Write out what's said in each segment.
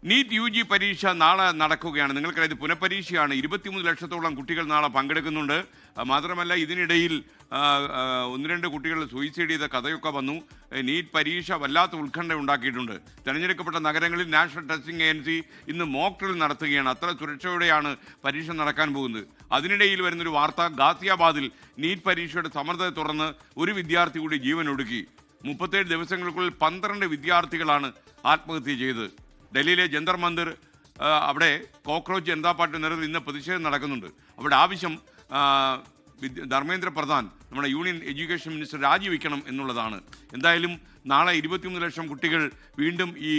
NEET U G പരീക്ഷ നാളെ നടക്കുകയാണ്. നിങ്ങൾക്കറിയാം, പുനഃപരീക്ഷയാണ്. 23 ലക്ഷത്തോളം കുട്ടികൾ നാളെ പങ്കെടുക്കുന്നുണ്ട്. മാത്രമല്ല, ഇതിനിടയിൽ ഒന്ന് രണ്ട് കുട്ടികൾ സൂയിസൈഡ് ചെയ്ത കഥയൊക്കെ വന്നു. നീറ്റ് പരീക്ഷ വല്ലാത്ത ഉത്കണ്ഠ ഉണ്ടാക്കിയിട്ടുണ്ട്. തിരഞ്ഞെടുക്കപ്പെട്ട നഗരങ്ങളിൽ നാഷണൽ ടെസ്റ്റിംഗ് ഏജൻസി ഇന്ന് മോക്ക് ഡ്രിൽ നടത്തുകയാണ്. അത്ര സുരക്ഷയോടെയാണ് പരീക്ഷ നടക്കാൻ പോകുന്നത്. അതിനിടയിൽ വരുന്നൊരു വാർത്ത, ഗാസിയാബാദിൽ നീറ്റ് പരീക്ഷയുടെ സമ്മർദ്ദത്തെ തുടർന്ന് ഒരു വിദ്യാർത്ഥി കൂടി ജീവൻ ഒടുക്കി. 37 ദിവസങ്ങൾക്കുള്ളിൽ 12 വിദ്യാർത്ഥികളാണ് ആത്മഹത്യ ചെയ്തത്. ഡൽഹിയിലെ ജന്തർ മന്ദിർ, അവിടെ കോക്രോച്ച് ജനതാ പാർട്ടി നേതൃത്വത്തിൽ ഇന്ന് പ്രതിഷേധം നടക്കുന്നുണ്ട്. അവിടെ ആവശ്യം ധർമ്മേന്ദ്ര പ്രധാൻ, നമ്മുടെ യൂണിയൻ എഡ്യൂക്കേഷൻ മിനിസ്റ്റർ, രാജിവെക്കണം എന്നുള്ളതാണ്. എന്തായാലും നാളെ 23 ലക്ഷം കുട്ടികൾ വീണ്ടും ഈ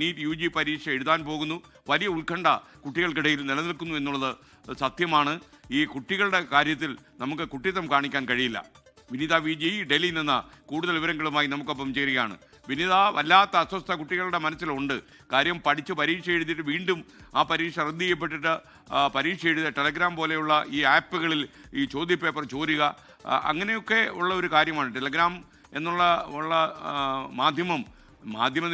നീറ്റ് യു ജി പരീക്ഷ എഴുതാൻ പോകുന്നു. വലിയ ഉത്കണ്ഠ കുട്ടികൾക്കിടയിൽ നിലനിൽക്കുന്നു എന്നുള്ളത് സത്യമാണ്. ഈ കുട്ടികളുടെ കാര്യത്തിൽ നമുക്ക് കുട്ടിത്തം കാണിക്കാൻ കഴിയില്ല. വിനീത വിജി ഡൽഹിയിൽ നിന്ന് കൂടുതൽ വിവരങ്ങളുമായി നമുക്കൊപ്പം ചേരുകയാണ്. വിനീത, വല്ലാത്ത അസ്വസ്ഥ കുട്ടികളുടെ മനസ്സിലുണ്ട്. കാര്യം, പഠിച്ച് പരീക്ഷ എഴുതിയിട്ട് വീണ്ടും ആ പരീക്ഷ റദ്ദ് ചെയ്യപ്പെട്ടിട്ട് പരീക്ഷ എഴുതുക, ടെലഗ്രാം പോലെയുള്ള ഈ ആപ്പുകളിൽ ഈ ചോദ്യപേപ്പർ ചോരുക, അങ്ങനെയൊക്കെ ഉള്ള ഒരു കാര്യമാണ്. ടെലഗ്രാം എന്നുള്ള മാധ്യമ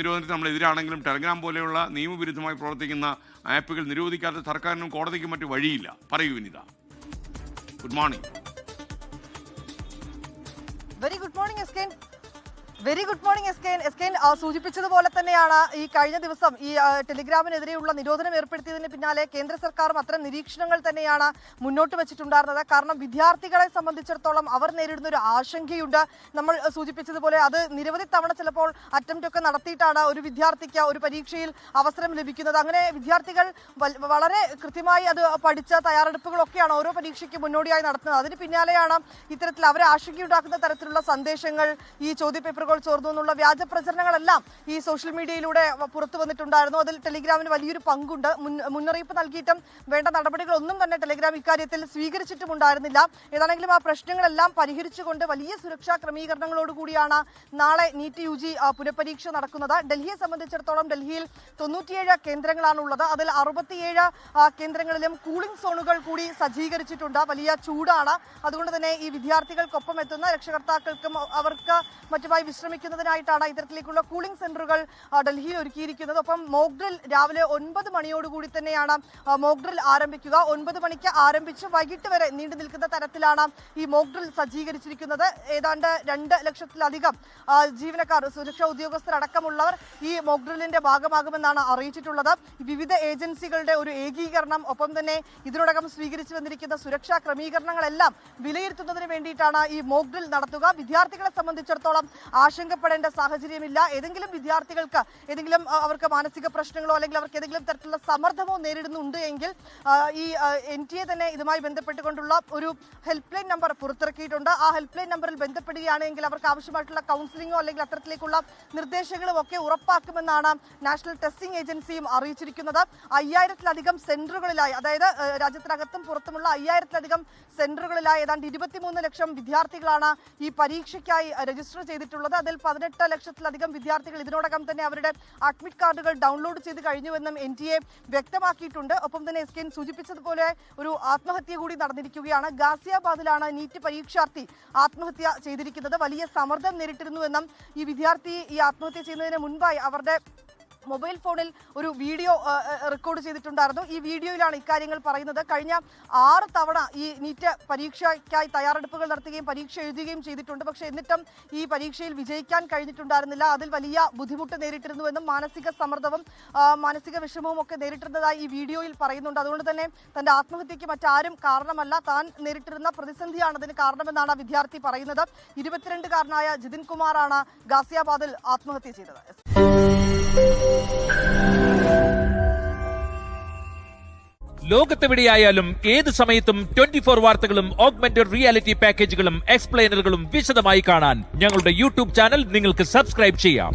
നിരോധനത്തിന് നമ്മളെതിരാണെങ്കിലും ടെലഗ്രാം പോലെയുള്ള നിയമവിരുദ്ധമായി പ്രവർത്തിക്കുന്ന ആപ്പുകൾ നിരോധിക്കാത്ത സർക്കാരിനും കോടതിക്കും മറ്റു വഴിയില്ല. പറയൂ Vineetha. Good morning. Very good morning എസ്കേൻ. വെരി ഗുഡ് മോർണിംഗ് എസ്കേൻ. സൂചിപ്പിച്ചതുപോലെ തന്നെയാണ് ഈ കഴിഞ്ഞ ദിവസം ഈ ടെലിഗ്രാമിനെതിരെയുള്ള നിരോധനം ഏർപ്പെടുത്തിയതിന് പിന്നാലെ കേന്ദ്ര സർക്കാരും അത്തരം നിരീക്ഷണങ്ങൾ തന്നെയാണ് മുന്നോട്ട് വെച്ചിട്ടുണ്ടായിരുന്നത്. കാരണം വിദ്യാർത്ഥികളെ സംബന്ധിച്ചിടത്തോളം അവർ നേരിടുന്ന ഒരു ആശങ്കയുണ്ട്. നമ്മൾ സൂചിപ്പിച്ചതുപോലെ അത് നിരവധി തവണ ചിലപ്പോൾ അറ്റംപ്റ്റ് ഒക്കെ നടത്തിയിട്ടാണ് ഒരു വിദ്യാർത്ഥിക്ക് ഒരു പരീക്ഷയിൽ അവസരം ലഭിക്കുന്നത്. അങ്ങനെ വിദ്യാർത്ഥികൾ വളരെ കൃത്യമായി അത് പഠിച്ച തയ്യാറെടുപ്പുകളൊക്കെയാണ് ഓരോ പരീക്ഷയ്ക്ക് മുന്നോടിയായി നടത്തുന്നത്. അതിന് പിന്നാലെയാണ് ഇത്തരത്തിൽ അവരെ ആശങ്കയുണ്ടാക്കുന്ന തരത്തിലുള്ള സന്ദേശങ്ങൾ, ഈ ചോദ്യപേപ്പറുകൾ ചോർന്നു എന്നുള്ള വ്യാജ പ്രചരണങ്ങളെല്ലാം ഈ സോഷ്യൽ മീഡിയയിലൂടെ പുറത്തു വന്നിട്ടുണ്ടായിരുന്നു. അതിൽ ടെലിഗ്രാമിന് വലിയൊരു പങ്കുണ്ട്. മുന്നറിയിപ്പ് നൽകിയിട്ടും വേണ്ട നടപടികളൊന്നും തന്നെ ടെലിഗ്രാം ഇക്കാര്യത്തിൽ സ്വീകരിച്ചിട്ടുമുണ്ടായിരുന്നില്ല. ഏതാണെങ്കിലും ആ പ്രശ്നങ്ങളെല്ലാം പരിഹരിച്ചുകൊണ്ട് വലിയ സുരക്ഷാ ക്രമീകരണങ്ങളോടുകൂടിയാണ് നാളെ നീറ്റ് യു ജി പുനഃപരീക്ഷ നടക്കുന്നത്. ഡൽഹിയെ സംബന്ധിച്ചിടത്തോളം ഡൽഹിയിൽ 97 കേന്ദ്രങ്ങളാണുള്ളത്. അതിൽ 67 കേന്ദ്രങ്ങളിലും കൂളിംഗ് സോണുകൾ കൂടി സജ്ജീകരിച്ചിട്ടുണ്ട്. വലിയ ചൂടാണ്. അതുകൊണ്ട് തന്നെ ഈ വിദ്യാർത്ഥികൾക്കൊപ്പം എത്തുന്ന രക്ഷകർത്താക്കൾക്കും അവർക്ക് മറ്റുമായി വിശ്രമിക്കുന്നതിനായിട്ടാണ് ഇത്തരത്തിലേക്കുള്ള കൂളിംഗ് സെന്ററുകൾ ഡൽഹിയിൽ ഒരുക്കിയിരിക്കുന്നത്. ഒപ്പം മോക്ക് ഡ്രിൽ രാവിലെ 9 മണിയോടുകൂടി തന്നെയാണ് മോക്ക് ഡ്രിൽ ആരംഭിക്കുക. 9 മണിക്ക് ആരംഭിച്ച് വൈകിട്ട് വരെ നീണ്ടു നിൽക്കുന്ന തരത്തിലാണ് ഈ മോക്ക് ഡ്രിൽ സജ്ജീകരിച്ചിരിക്കുന്നത്. ഏതാണ്ട് 2 ലക്ഷത്തിലധികം ജീവനക്കാർ, സുരക്ഷാ ഉദ്യോഗസ്ഥരടക്കമുള്ളവർ ഈ മോക്ക് ഡ്രില്ലിന്റെ ഭാഗമാകുമെന്നാണ് അറിയിച്ചിട്ടുള്ളത്. വിവിധ ഏജൻസികളുടെ ഒരു ഏകീകരണം, ഒപ്പം തന്നെ ഇതിനോടകം സ്വീകരിച്ചു വന്നിരിക്കുന്ന സുരക്ഷാ ക്രമീകരണങ്ങളെല്ലാം വിലയിരുത്തുന്നതിന് വേണ്ടിയിട്ടാണ് ഈ മോക്ക് ഡ്രിൽ നടത്തുക. വിദ്യാർത്ഥികളെ സംബന്ധിച്ചിടത്തോളം ആശങ്കപ്പെടേണ്ട സാഹചര്യമില്ല. ഏതെങ്കിലും വിദ്യാർത്ഥികൾക്ക് അവർക്ക് മാനസിക പ്രശ്നങ്ങളോ അല്ലെങ്കിൽ അവർക്ക് ഏതെങ്കിലും തരത്തിലുള്ള സമ്മർദ്ദമോ നേരിടുന്നുണ്ട് എങ്കിൽ ഈ NTA തന്നെ ഇതുമായി ബന്ധപ്പെട്ടുകൊണ്ടുള്ള ഒരു ഹെൽപ്പ് ലൈൻ നമ്പർ പുറത്തിറക്കിയിട്ടുണ്ട്. ആ ഹെൽപ്പ് ലൈൻ നമ്പറിൽ ബന്ധപ്പെടുകയാണെങ്കിൽ അവർക്ക് ആവശ്യമായിട്ടുള്ള കൗൺസിലിംഗോ അല്ലെങ്കിൽ അത്തരത്തിലേക്കുള്ള നിർദ്ദേശങ്ങളും ഒക്കെ ഉറപ്പാക്കുമെന്നാണ് നാഷണൽ ടെസ്റ്റിംഗ് ഏജൻസിയും അറിയിച്ചിരിക്കുന്നത്. 5000-ലധികം സെന്ററുകളിലായി, അതായത് രാജ്യത്തിനകത്തും പുറത്തുമുള്ള 5000-ലധികം സെന്ററുകളിലായി ഏതാണ്ട് 23 ലക്ഷം വിദ്യാർത്ഥികളാണ് ഈ പരീക്ഷയ്ക്കായി രജിസ്റ്റർ ചെയ്തിട്ടുള്ളത്. അതിൽ 18 ലക്ഷത്തിലധികം വിദ്യാർത്ഥികൾ ഇതിനോടകം തന്നെ അവരുടെ അഡ്മിറ്റ് കാർഡുകൾ ഡൗൺലോഡ് ചെയ്ത് കഴിഞ്ഞുവെന്നും NTA വ്യക്തമാക്കിയിട്ടുണ്ട്. ഒപ്പം തന്നെ എസ്കേൻ സൂചിപ്പിച്ചതുപോലെ ഒരു ആത്മഹത്യ കൂടി നടന്നിരിക്കുകയാണ്. ഗാസിയാബാദിലാണ് നീറ്റ് പരീക്ഷാർത്ഥി ആത്മഹത്യ ചെയ്തിരിക്കുന്നത്. വലിയ സമ്മർദ്ദം നേരിട്ടിരുന്നുവെന്നും ഈ വിദ്യാർത്ഥി ഈ ആത്മഹത്യ ചെയ്യുന്നതിന് മുൻപായി അവരുടെ മൊബൈൽ ഫോണിൽ ഒരു വീഡിയോ റെക്കോർഡ് ചെയ്തിട്ടുണ്ടായിരുന്നു. ഈ വീഡിയോയിലാണ് ഇക്കാര്യങ്ങൾ പറയുന്നത്. കഴിഞ്ഞ 6 തവണ ഈ നീറ്റ് പരീക്ഷയ്ക്കായി തയ്യാറെടുപ്പുകൾ നടത്തുകയും പരീക്ഷ എഴുതുകയും ചെയ്തിട്ടുണ്ട്. പക്ഷേ എന്നിട്ടും ഈ പരീക്ഷയിൽ വിജയിക്കാൻ കഴിഞ്ഞിട്ടുണ്ടായിരുന്നില്ല. അതിൽ വലിയ ബുദ്ധിമുട്ട് നേരിട്ടിരുന്നുവെന്നും മാനസിക സമ്മർദ്ദവും മാനസിക വിഷമവും ഒക്കെ നേരിട്ടിരുന്നതായി ഈ വീഡിയോയിൽ പറയുന്നുണ്ട്. അതുകൊണ്ട് തന്നെ തന്റെ ആത്മഹത്യക്ക് മറ്റാരും കാരണമല്ല, താൻ നേരിട്ടിരുന്ന പ്രതിസന്ധിയാണ് അതിന് കാരണമെന്നാണ് വിദ്യാർത്ഥി പറയുന്നത്. 22-കാരനായ ജിതിൻ കുമാറാണ് ഗാസിയാബാദിൽ ആത്മഹത്യ ചെയ്തത്. ലോകത്തെവിടെയായാലും ഏത് സമയത്തും 24 വാർത്തകളും ഓഗ്മെന്റഡ് റിയാലിറ്റി പാക്കേജുകളും എക്സ്പ്ലെയിനറുകളും വിശദമായി കാണാൻ ഞങ്ങളുടെ യൂട്യൂബ് ചാനൽ നിങ്ങൾക്ക് സബ്സ്ക്രൈബ് ചെയ്യാം.